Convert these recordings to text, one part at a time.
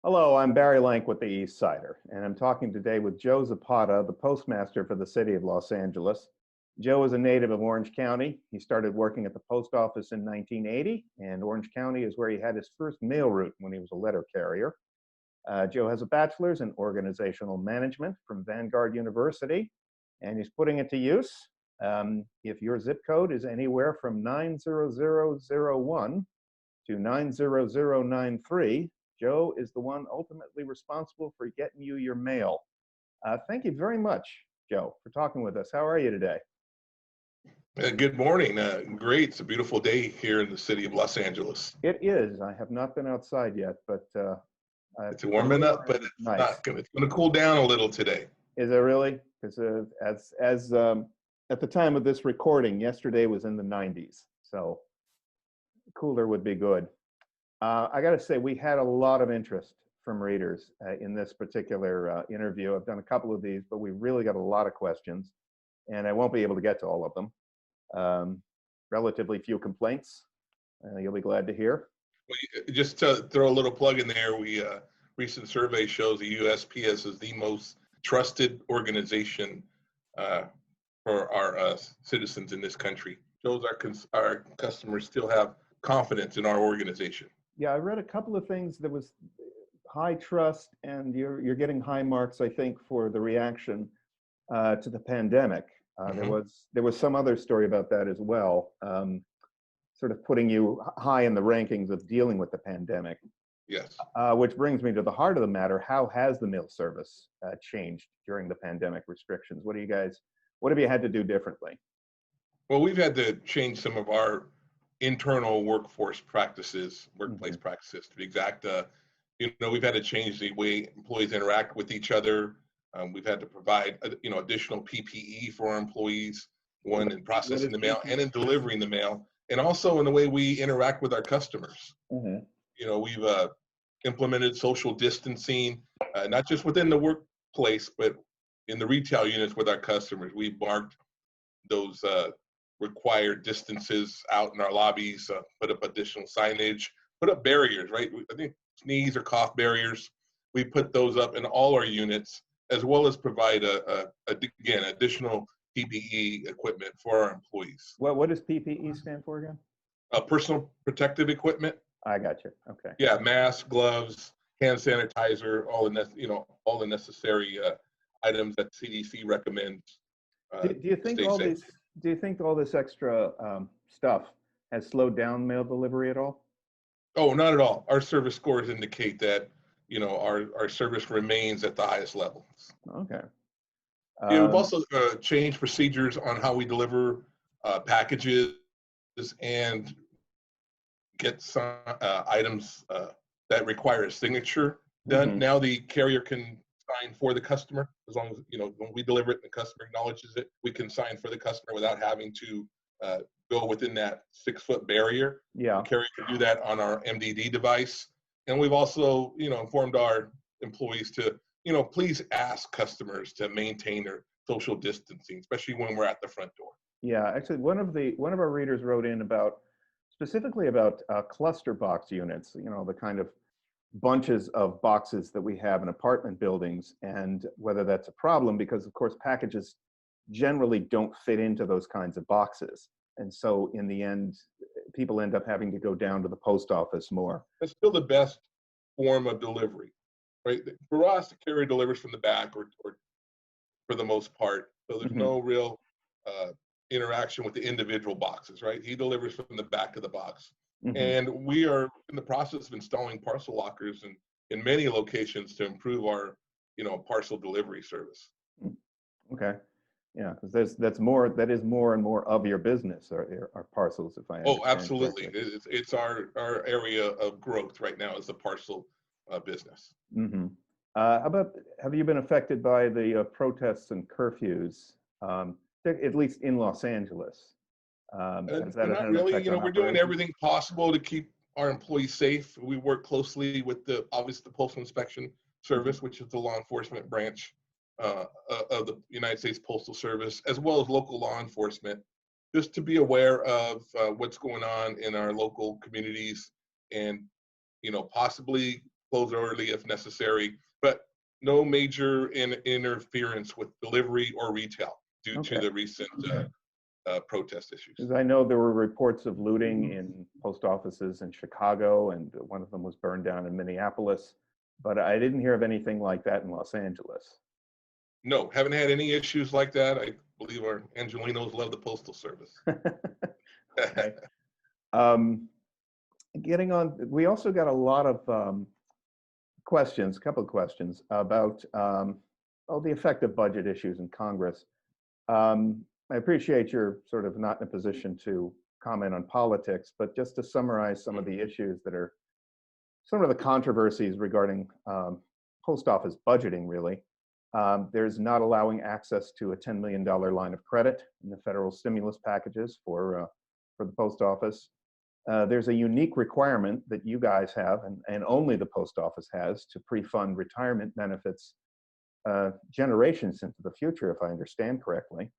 Hello, I'm Barry Lank with the Eastsider, and I'm talking today with Joe Zapata, the postmaster for the city of Los Angeles. Joe is a native of Orange County. He started working at the post office in 1980, and Orange County is where he had his first mail route when he was a letter carrier. Joe has a bachelor's in organizational management from Vanguard University, and he's putting it to use. If your zip code is anywhere from 90001 to 90093, Joe is the one ultimately responsible for getting you your mail. Thank you very much, Joe, for talking with us. How are you today? Good morning. Great. It's a beautiful day here in the city of Los Angeles. It is. I have not been outside yet, but It's warming up, but it's nice. not going. It's going to cool down a little today. Is it really? Because as at the time of this recording, yesterday was in the 90s, so cooler would be good. I got to say, we had a lot of interest from readers in this particular interview. I've done a couple of these, but we really got a lot of questions, and I won't be able to get to all of them. Relatively few complaints. You'll be glad to hear. Just to throw a little plug in there, recent survey shows the USPS is the most trusted organization for our citizens in this country. Shows our customers still have confidence in our organization. Yeah, I read a couple of things that was high trust, and you're getting high marks, I think, for the reaction to the pandemic. There was some other story about that as well, sort of putting you high in the rankings of dealing with the pandemic. Yes. Which brings me to the heart of the matter. How has the mail service changed during the pandemic restrictions? What have you had to do differently? Well, we've had to change some of our internal workforce practices, workplace practices to be exact. We've had to change the way employees interact with each other. We've had to provide, additional PPE for our employees, one in processing the mail and in delivering the mail, and also in the way we interact with our customers. We've implemented social distancing, not just within the workplace, but in the retail units with our customers. We've marked those required distances out in our lobbies, put up additional signage, put up barriers, right? I think sneeze or cough barriers. We put those up in all our units, as well as provide again, additional PPE equipment for our employees. What does PPE stand for again? Personal protective equipment. I got you. Okay. Yeah, masks, gloves, hand sanitizer, all the necessary items that CDC recommends. Do you think all this extra stuff has slowed down mail delivery at all? Oh, not at all. Our service scores indicate that our service remains at the highest levels. Okay. We've also changed procedures on how we deliver packages and get some items that require a signature done. Now the carrier can sign for the customer, as long as when we deliver it and the customer acknowledges it, we can sign for the customer without having to go within that 6-foot barrier. Yeah. The carrier can do that on our MDD device. And we've also informed our employees to please ask customers to maintain their social distancing, especially when we're at the front door. Yeah, actually one of our readers wrote in specifically about cluster box units, the kind of bunches of boxes that we have in apartment buildings, and whether that's a problem, because of course packages generally don't fit into those kinds of boxes. And so in the end, people end up having to go down to the post office more. That's still the best form of delivery, right? For us, the carrier delivers from the back or for the most part. So there's no real interaction with the individual boxes, right? He delivers from the back of the box. And we are in the process of installing parcel lockers in many locations to improve our, parcel delivery service. Okay. Yeah, because that is more and more of your business, are parcels, if I understand. Oh, absolutely. Correctly. It's our area of growth right now is the parcel business. Have you been affected by the protests and curfews, at least in Los Angeles? Not really. We're doing everything possible to keep our employees safe. We work closely with the Postal Inspection Service, which is the law enforcement branch of the United States Postal Service, as well as local law enforcement, just to be aware of what's going on in our local communities, and possibly close early if necessary, but no major interference with delivery or retail due to Okay. the recent protest issues. Because I know there were reports of looting in post offices in Chicago, and one of them was burned down in Minneapolis, but I didn't hear of anything like that in Los Angeles. No, haven't had any issues like that. I believe our Angelinos love the Postal Service. Okay. Um, Getting on, we also got a lot of questions, a couple of questions about the effect of budget issues in Congress. I appreciate you're sort of not in a position to comment on politics, but just to summarize some of the issues that are some of the controversies regarding post office budgeting, really. There's not allowing access to a $10 million line of credit in the federal stimulus packages for the post office. There's a unique requirement that you guys have, and only the post office has, to pre-fund retirement benefits generations into the future, if I understand correctly.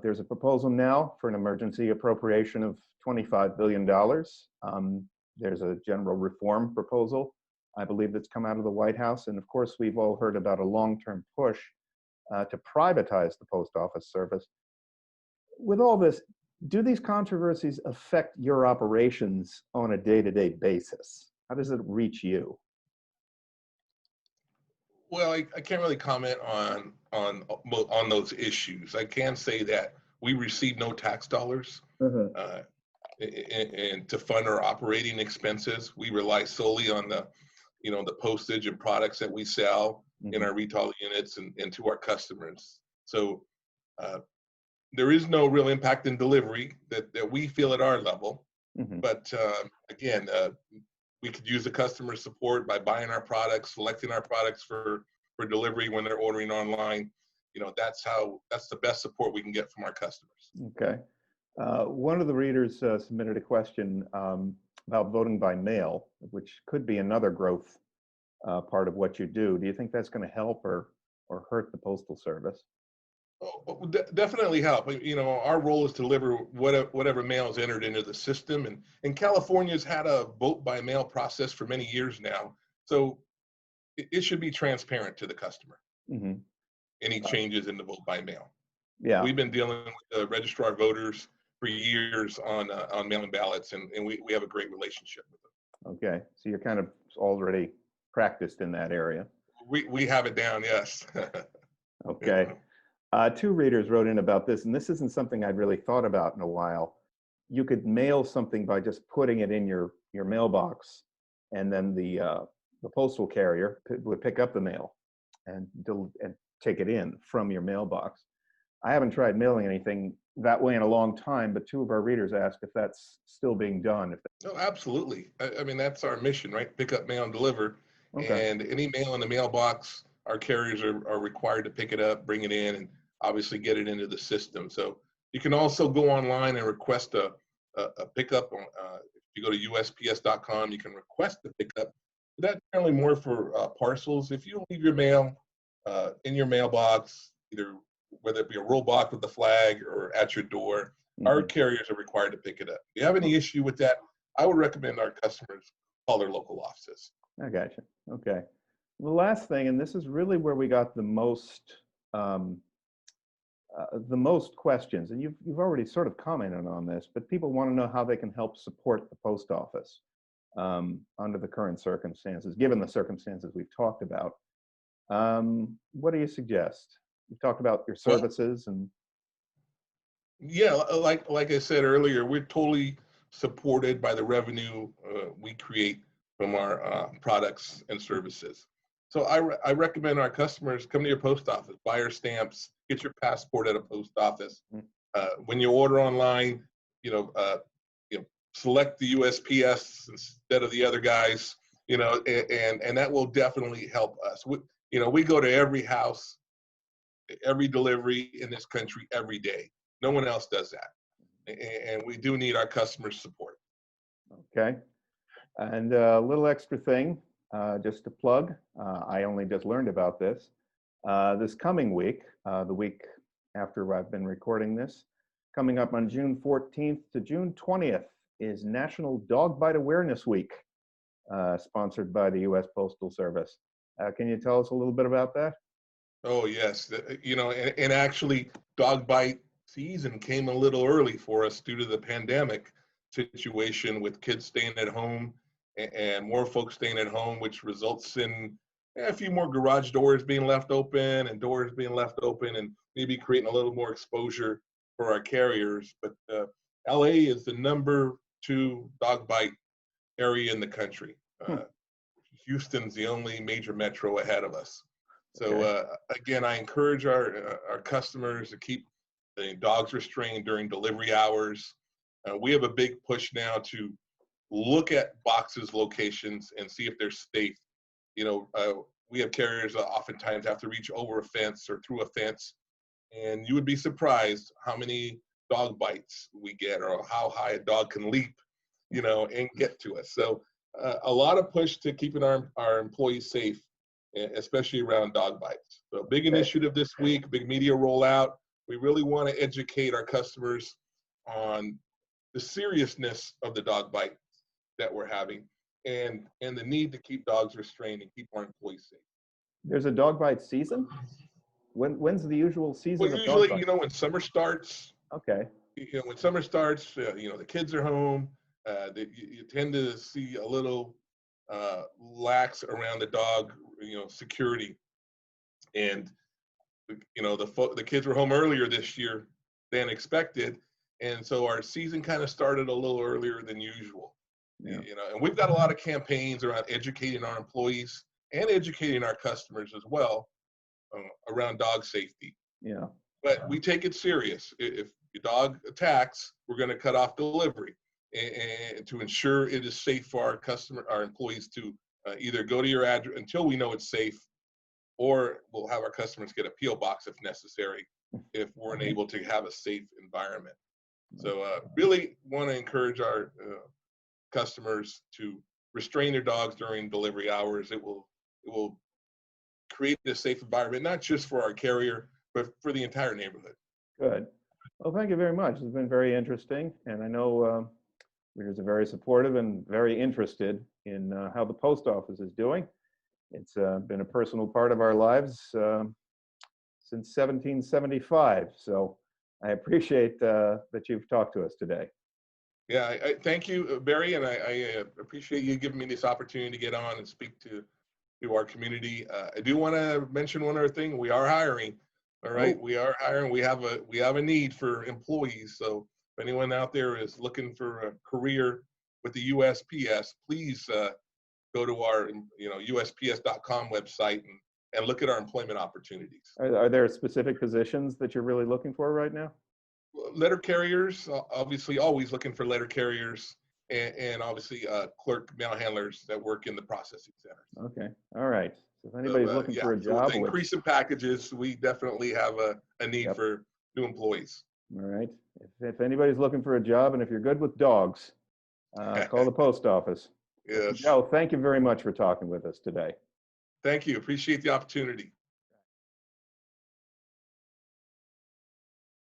There's a proposal now for an emergency appropriation of $25 billion. There's a general reform proposal, I believe, that's come out of the White House. And of course, we've all heard about a long-term push to privatize the post office service. With all this, do these controversies affect your operations on a day-to-day basis? How does it reach you? Well, I can't really comment on those issues. I can say that we receive no tax dollars uh, and to fund our operating expenses. We rely solely on the postage and products that we sell in our retail units and to our customers. So uh, there is no real impact in delivery that we feel at our level. But again, we could use the customer support by buying our products, selecting our products for delivery when they're ordering online. That's the best support we can get from our customers. Okay. One of the readers submitted a question about voting by mail, which could be another growth part of what you do. Do you think that's going to help or hurt the Postal Service? Definitely help. Our role is to deliver whatever mail is entered into the system, and California's had a vote by mail process for many years now, so it should be transparent to the customer. Any changes in the vote by mail. Yeah. We've been dealing with the registrar of voters for years on mail-in ballots, and we have a great relationship with them. Okay, so you're kind of already practiced in that area. We have it down, yes. Okay. Two readers wrote in about this, and this isn't something I'd really thought about in a while. You could mail something by just putting it in your mailbox, and then the postal carrier would pick up the mail and take it in from your mailbox. I haven't tried mailing anything that way in a long time, but two of our readers asked if that's still being done. No, absolutely. I mean, that's our mission, right? Pick up mail and deliver. Okay. And any mail in the mailbox, our carriers are required to pick it up, bring it in, and obviously get it into the system. So you can also go online and request a pickup. If you go to USPS.com, you can request a pickup. That's generally more for parcels. If you leave your mail in your mailbox, either whether it be a roll box with the flag or at your door, our carriers are required to pick it up. If you have any issue with that, I would recommend our customers call their local offices. I gotcha. Okay. The last thing, and this is really where we got the most questions, and you've already sort of commented on this, but people want to know how they can help support the post office under the current circumstances, given the circumstances we've talked about. What do you suggest? You talked about your services and. Yeah, like I said earlier, we're totally supported by the revenue we create from our products and services. So I recommend our customers come to your post office, buy your stamps, get your passport at a post office. When you order online, select the USPS instead of the other guys, and that will definitely help us. We go to every house, every delivery in this country every day. No one else does that. And we do need our customers' support. Okay. And a little extra thing, just to plug, I only just learned about this. This coming week, the week after I've been recording this, coming up on June 14th to June 20th is National Dog Bite Awareness Week. sponsored by the U.S. Postal Service. Can you tell us a little bit about that? Oh yes, and actually, dog bite season came a little early for us due to the pandemic situation with kids staying at home and more folks staying at home, which results in a few more garage doors being left open and doors being left open, and maybe creating a little more exposure for our carriers. But LA is the #2 dog bite area in the country. Hmm. Houston's the only major metro ahead of us. So Okay. again, I encourage our customers to keep the dogs restrained during delivery hours. We have a big push now to look at boxes locations and see if they're safe. We have carriers oftentimes have to reach over a fence or through a fence, and you would be surprised how many dog bites we get or how high a dog can leap, and get to us. So a lot of push to keeping our employees safe, especially around dog bites. So big Okay. initiative this week, big media rollout. We really want to educate our customers on the seriousness of the dog bite that we're having and the need to keep dogs restrained and keep our employees safe. There's a dog bite season? When's the usual season Well, of dog usually, bites? when summer starts, Okay. when the kids are home, you tend to see a little lax around the dog, security. And the kids were home earlier this year than expected, and so our season kind of started a little earlier than usual. Yeah. And we've got a lot of campaigns around educating our employees and educating our customers as well, around dog safety. Yeah. But we take it serious. If your dog attacks, we're going to cut off delivery, and to ensure it is safe for our employees to either go to your address until we know it's safe, or we'll have our customers get a PO box if necessary, if we're unable to have a safe environment. So really want to encourage our customers to restrain their dogs during delivery hours. It will create a safe environment, not just for our carrier, but for the entire neighborhood. Good. Well, thank you very much. It's been very interesting, and I know readers are very supportive and very interested in how the post office is doing. It's been a personal part of our lives since 1775. So I appreciate that you've talked to us today. Yeah, I thank you, Barry, and I appreciate you giving me this opportunity to get on and speak to our community. I do want to mention one other thing. We are hiring. All right, Oh. we are hiring. We have a need for employees. So if anyone out there is looking for a career with the USPS, please go to our USPS.com website and look at our employment opportunities. Are there specific positions that you're really looking for right now? Letter carriers, obviously, always looking for letter carriers, and obviously clerk mail handlers that work in the processing centers. Okay. All right. So if anybody's looking for a So with job, the increase in packages, we definitely have a need Yep. for new employees. All right. If anybody's looking for a job, and if you're good with dogs, call the post office. Yes. Joe, thank you very much for talking with us today. Thank you. Appreciate the opportunity.